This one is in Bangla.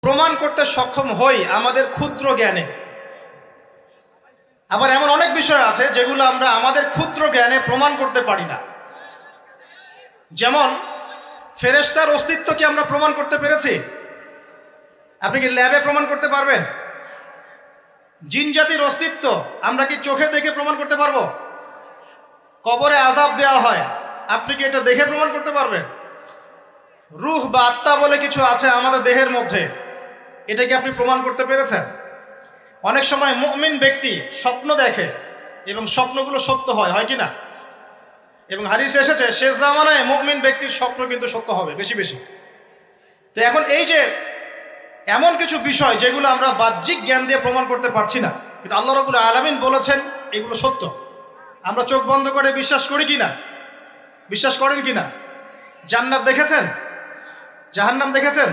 প্রমাণ করতে সক্ষম হই আমাদের ক্ষুদ্র জ্ঞানে। আবার এমন অনেক বিষয় আছে যেগুলো আমরা আমাদের ক্ষুদ্র জ্ঞানে প্রমাণ করতে পারি না। যেমন ফেরেশতার অস্তিত্ব কি আমরা প্রমাণ করতে পেরেছি? আপনি কি ল্যাবে প্রমাণ করতে পারবেন? জিন জাতির অস্তিত্ব আমরা কি চোখে দেখে প্রমাণ করতে পারবো? কবরে আযাব দেওয়া হয়, আপনি কি এটা দেখে প্রমাণ করতে পারবেন? রূহ বা আত্মা বলে কিছু আছে আমাদের দেহের মধ্যে, এটা কি আপনি প্রমাণ করতে পেরেছেন? অনেক সময় মুমিন ব্যক্তি স্বপ্ন দেখে এবং স্বপ্নগুলো সত্য হয়, হয় কি না? এবং হাদিসে এসেছে শেষ জামানায় মুমিন ব্যক্তির স্বপ্ন কিন্তু সত্য হবে বেশি বেশি। তো এখন এই যে এমন কিছু বিষয় যেগুলো আমরা বাহ্যিক জ্ঞান দিয়ে প্রমাণ করতে পারছি না, কিন্তু আল্লাহ রাব্বুল আলামিন বলেছেন এগুলো সত্য। আমরা চোখ বন্ধ করে বিশ্বাস করি কি না? বিশ্বাস করেন কি না? জান্নাত দেখেছেন? জাহান্নাম দেখেছেন?